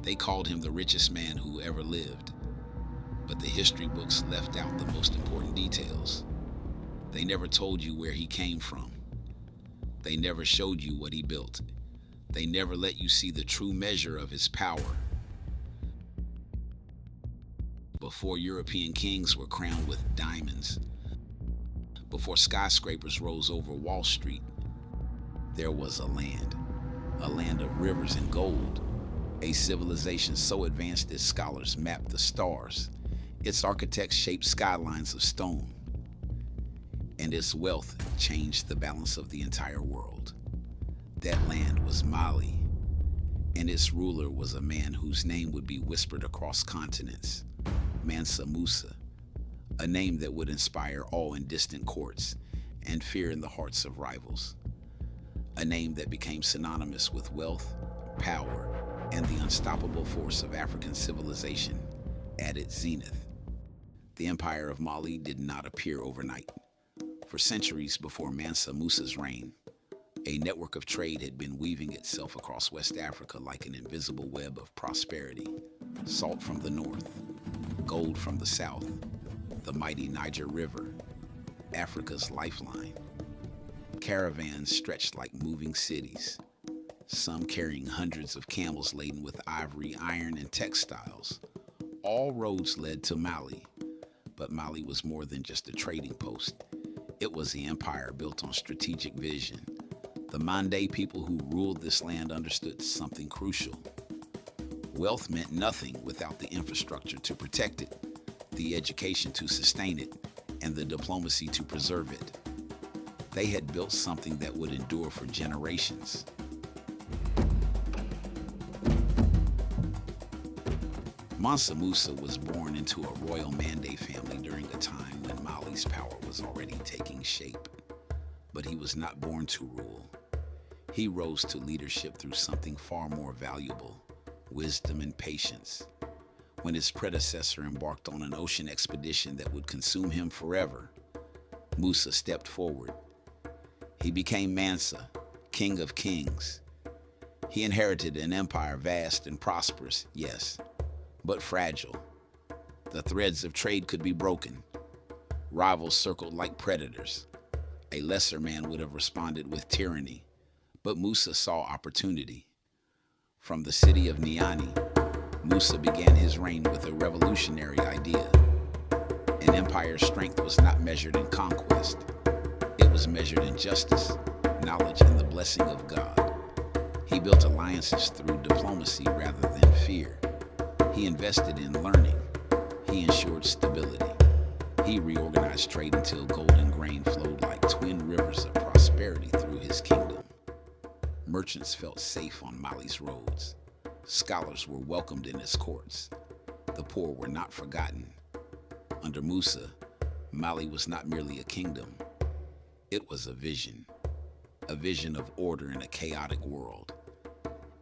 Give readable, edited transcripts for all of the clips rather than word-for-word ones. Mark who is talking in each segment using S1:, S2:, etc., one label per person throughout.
S1: They called him the richest man who ever lived, but the history books left out the most important details. They never told you where he came from. They never showed you what he built. They never let you see the true measure of his power. Before European kings were crowned with diamonds, before skyscrapers rose over Wall Street, there was a land of rivers and gold, a civilization so advanced that scholars mapped the stars. Its architects shaped skylines of stone, and its wealth changed the balance of the entire world. That land was Mali, and its ruler was a man whose name would be whispered across continents, Mansa Musa, a name that would inspire awe in distant courts and fear in the hearts of rivals, a name that became synonymous with wealth, power, and the unstoppable force of African civilization at its zenith. The Empire of Mali did not appear overnight. For centuries before Mansa Musa's reign, a network of trade had been weaving itself across West Africa like an invisible web of prosperity. Salt from the north, gold from the south, the mighty Niger River, Africa's lifeline. Caravans stretched like moving cities, some carrying hundreds of camels laden with ivory, iron, and textiles. All roads led to Mali, but Mali was more than just a trading post. It was the empire built on strategic vision. The Mande people who ruled this land understood something crucial. Wealth meant nothing without the infrastructure to protect it, the education to sustain it, and the diplomacy to preserve it. They had built something that would endure for generations. Mansa Musa was born into a royal Mande family during a time when Mali's power was already taking shape. But he was not born to rule. He rose to leadership through something far more valuable: wisdom and patience. When his predecessor embarked on an ocean expedition that would consume him forever, Musa stepped forward. He became Mansa, King of Kings. He inherited an empire vast and prosperous, yes, but fragile. The threads of trade could be broken. Rivals circled like predators. A lesser man would have responded with tyranny, but Musa saw opportunity. From the city of Niani, Musa began his reign with a revolutionary idea. An empire's strength was not measured in conquest. It was measured in justice, knowledge, and the blessing of God. He built alliances through diplomacy rather than fear. He invested in learning. He ensured stability. He reorganized trade until golden grain flowed like twin rivers of prosperity through his kingdom. Merchants felt safe on Mali's roads. Scholars were welcomed in his courts. The poor were not forgotten. Under Musa, Mali was not merely a kingdom. It was a vision of order in a chaotic world.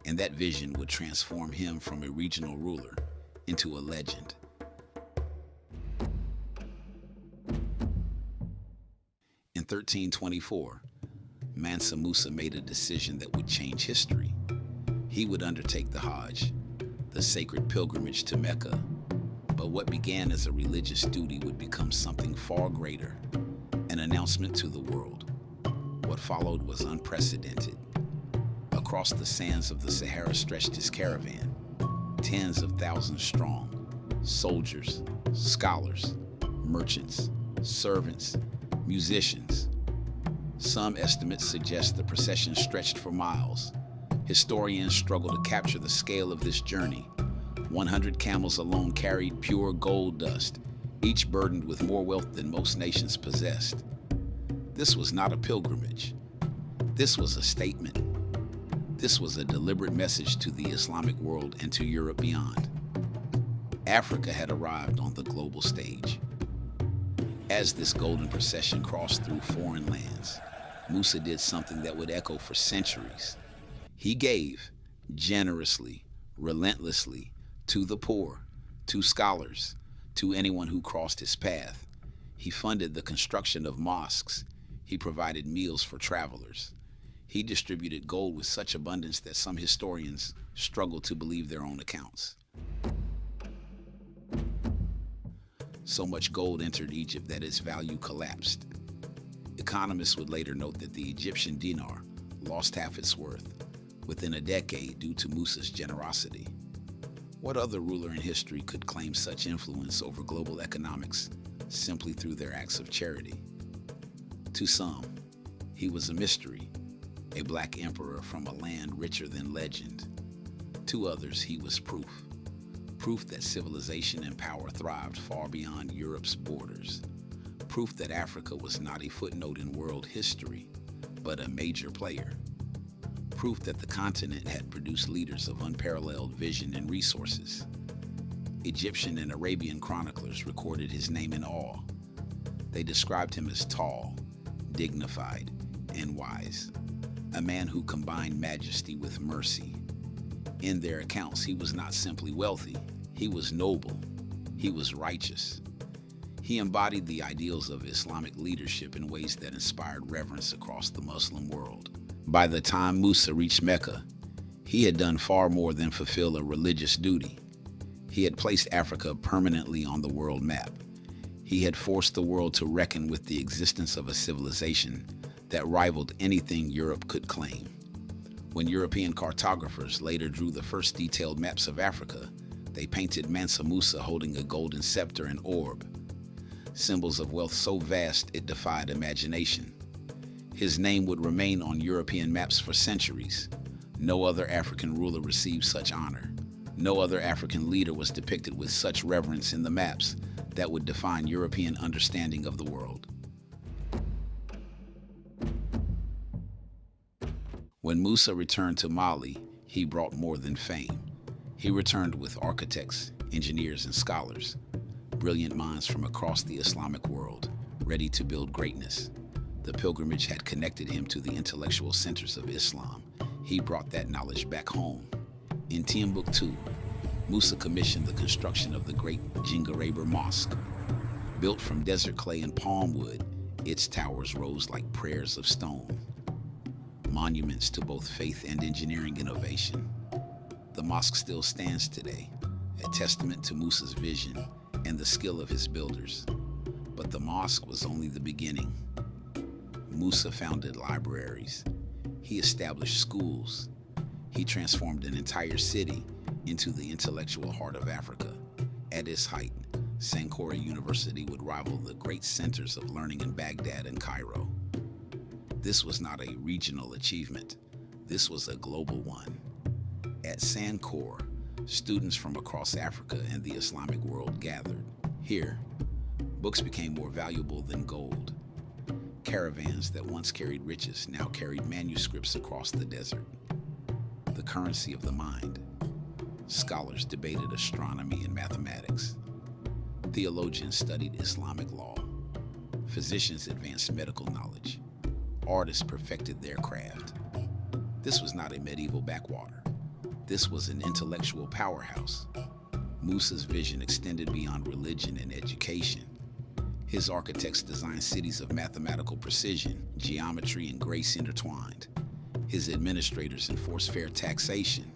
S1: And that vision would transform him from a regional ruler into a legend. In 1324, Mansa Musa made a decision that would change history. He would undertake the Hajj, the sacred pilgrimage to Mecca. But what began as a religious duty would become something far greater, an announcement to the world. What followed was unprecedented. Across the sands of the Sahara stretched his caravan, tens of thousands strong, soldiers, scholars, merchants, servants, musicians. Some estimates suggest the procession stretched for miles. Historians struggle to capture the scale of this journey. 100 camels alone carried pure gold dust, each burdened with more wealth than most nations possessed. This was not a pilgrimage. This was a statement. This was a deliberate message to the Islamic world and to Europe beyond. Africa had arrived on the global stage. As this golden procession crossed through foreign lands, Musa did something that would echo for centuries. He gave generously, relentlessly, to the poor, to scholars, to anyone who crossed his path. He funded the construction of mosques. He provided meals for travelers. He distributed gold with such abundance that some historians struggled to believe their own accounts. So much gold entered Egypt that its value collapsed. Economists would later note that the Egyptian dinar lost half its worth within a decade due to Musa's generosity. What other ruler in history could claim such influence over global economics simply through their acts of charity? To some, he was a mystery, a black emperor from a land richer than legend. To others, he was proof that civilization and power thrived far beyond Europe's borders. Proof that Africa was not a footnote in world history, but a major player. Proof that the continent had produced leaders of unparalleled vision and resources. Egyptian and Arabian chroniclers recorded his name in awe. They described him as tall, dignified, and wise, a man who combined majesty with mercy. In their accounts, he was not simply wealthy, he was noble, he was righteous. He embodied the ideals of Islamic leadership in ways that inspired reverence across the Muslim world. By the time Musa reached Mecca, he had done far more than fulfill a religious duty. He had placed Africa permanently on the world map. He had forced the world to reckon with the existence of a civilization that rivaled anything Europe could claim. When European cartographers later drew the first detailed maps of Africa, they painted Mansa Musa holding a golden scepter and orb, symbols of wealth so vast it defied imagination. His name would remain on European maps for centuries. No other African ruler received such honor. No other African leader was depicted with such reverence in the maps that would define European understanding of the world. When Musa returned to Mali, he brought more than fame. He returned with architects, engineers, and scholars, brilliant minds from across the Islamic world, ready to build greatness. The pilgrimage had connected him to the intellectual centers of Islam. He brought that knowledge back home. In Timbuktu, Musa commissioned the construction of the great Skyscraper Mosque. Built from desert clay and palm wood, its towers rose like prayers of stone, monuments to both faith and engineering innovation. The mosque still stands today, a testament to Musa's vision and the skill of his builders. But the mosque was only the beginning. Musa founded libraries. He established schools. He transformed an entire city into the intellectual heart of Africa. At its height, Sankore University would rival the great centers of learning in Baghdad and Cairo. This was not a regional achievement. This was a global one. At Sankore, students from across Africa and the Islamic world gathered. Here, books became more valuable than gold. Caravans that once carried riches now carried manuscripts across the desert. The currency of the mind. Scholars debated astronomy and mathematics. Theologians studied Islamic law. Physicians advanced medical knowledge. Artists perfected their craft. This was not a medieval backwater. This was an intellectual powerhouse. Musa's vision extended beyond religion and education. His architects designed cities of mathematical precision, geometry, and grace intertwined. His administrators enforced fair taxation.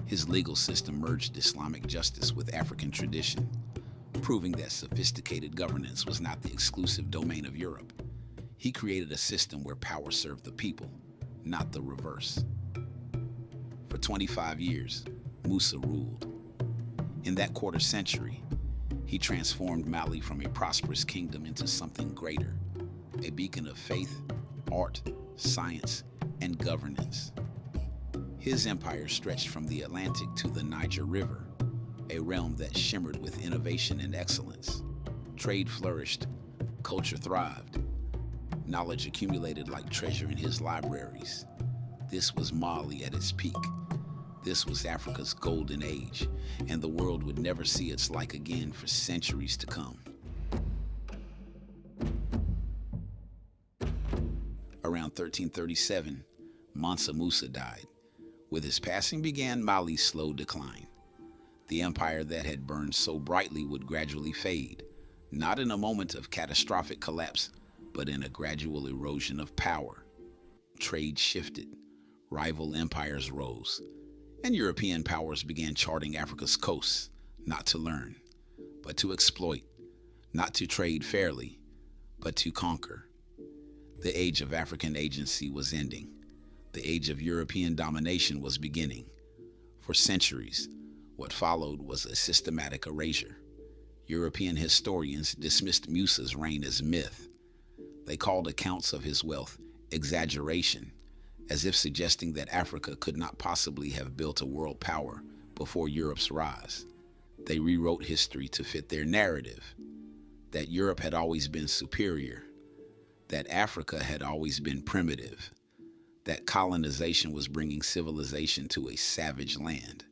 S1: His legal system merged Islamic justice with African tradition, proving that sophisticated governance was not the exclusive domain of Europe. He created a system where power served the people, not the reverse. For 25 years, Musa ruled. In that quarter century, he transformed Mali from a prosperous kingdom into something greater, a beacon of faith, art, science, and governance. His empire stretched from the Atlantic to the Niger River, a realm that shimmered with innovation and excellence. Trade flourished, culture thrived, knowledge accumulated like treasure in his libraries. This was Mali at its peak. This was Africa's golden age, and the world would never see its like again for centuries to come. Around 1337, Mansa Musa died. With his passing began Mali's slow decline. The empire that had burned so brightly would gradually fade, not in a moment of catastrophic collapse, but in a gradual erosion of power. Trade shifted, rival empires rose, And European powers began charting Africa's coasts, not to learn, but to exploit, not to trade fairly, but to conquer. The age of African agency was ending. The age of European domination was beginning. For centuries, what followed was a systematic erasure. European historians dismissed Musa's reign as myth. They called accounts of his wealth exaggeration, as if suggesting that Africa could not possibly have built a world power before Europe's rise. They rewrote history to fit their narrative, that Europe had always been superior, that Africa had always been primitive, that colonization was bringing civilization to a savage land.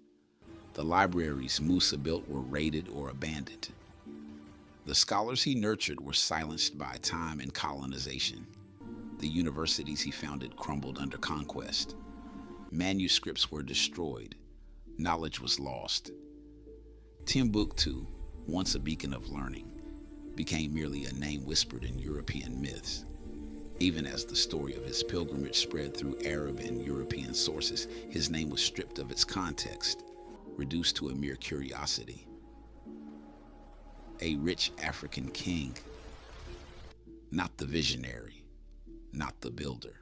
S1: The libraries Musa built were raided or abandoned. The scholars he nurtured were silenced by time and colonization. The universities he founded crumbled under conquest. Manuscripts were destroyed. Knowledge was lost. Timbuktu, once a beacon of learning, became merely a name whispered in European myths. Even as the story of his pilgrimage spread through Arab and European sources, his name was stripped of its context, reduced to a mere curiosity. A rich African king, not the visionary, not the builder,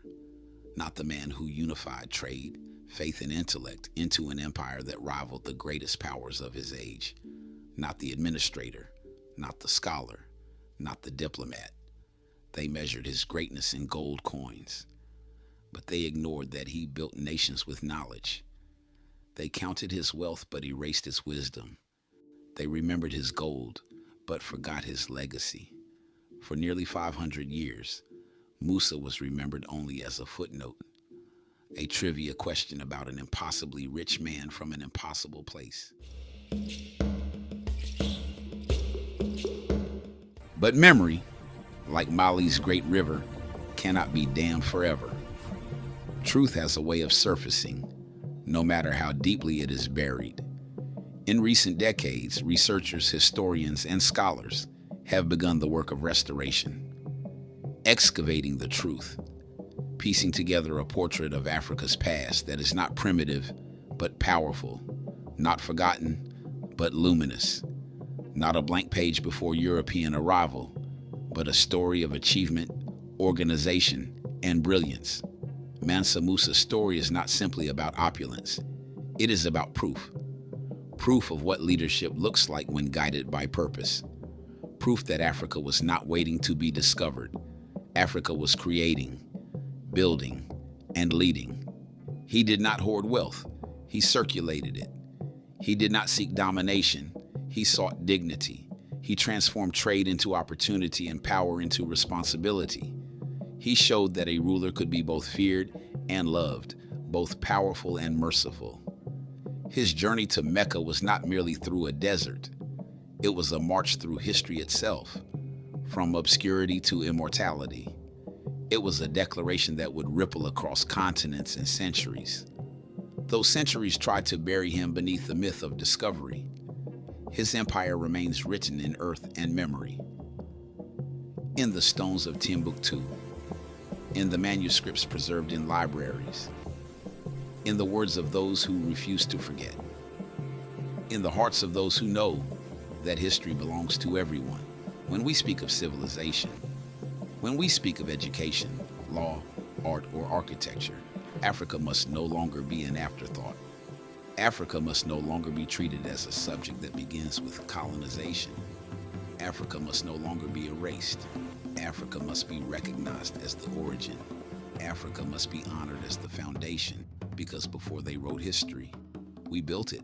S1: not the man who unified trade, faith, and intellect into an empire that rivaled the greatest powers of his age, not the administrator, not the scholar, not the diplomat. They measured his greatness in gold coins, but they ignored that he built nations with knowledge. They counted his wealth but erased his wisdom. They remembered his gold but forgot his legacy. For nearly 500 years, Musa was remembered only as a footnote, a trivia question about an impossibly rich man from an impossible place. But memory, like Mali's great river, cannot be dammed forever. Truth has a way of surfacing, no matter how deeply it is buried. In recent decades, researchers, historians, and scholars have begun the work of restoration, excavating the truth, piecing together a portrait of Africa's past that is not primitive, but powerful, not forgotten, but luminous, not a blank page before European arrival, but a story of achievement, organization, and brilliance. Mansa Musa's story is not simply about opulence. It is about proof. Proof of what leadership looks like when guided by purpose. Proof that Africa was not waiting to be discovered. Africa was creating, building, and leading. He did not hoard wealth. He circulated it. He did not seek domination. He sought dignity. He transformed trade into opportunity and power into responsibility. He showed that a ruler could be both feared and loved, both powerful and merciful. His journey to Mecca was not merely through a desert. It was a march through history itself, from obscurity to immortality. It was a declaration that would ripple across continents and centuries. Though centuries tried to bury him beneath the myth of discovery, his empire remains written in earth and memory. In the stones of Timbuktu, in the manuscripts preserved in libraries, in the words of those who refuse to forget, in the hearts of those who know that history belongs to everyone. When we speak of civilization, when we speak of education, law, art, or architecture, Africa must no longer be an afterthought. Africa must no longer be treated as a subject that begins with colonization. Africa must no longer be erased. Africa must be recognized as the origin. Africa must be honored as the foundation, because before they wrote history, we built it.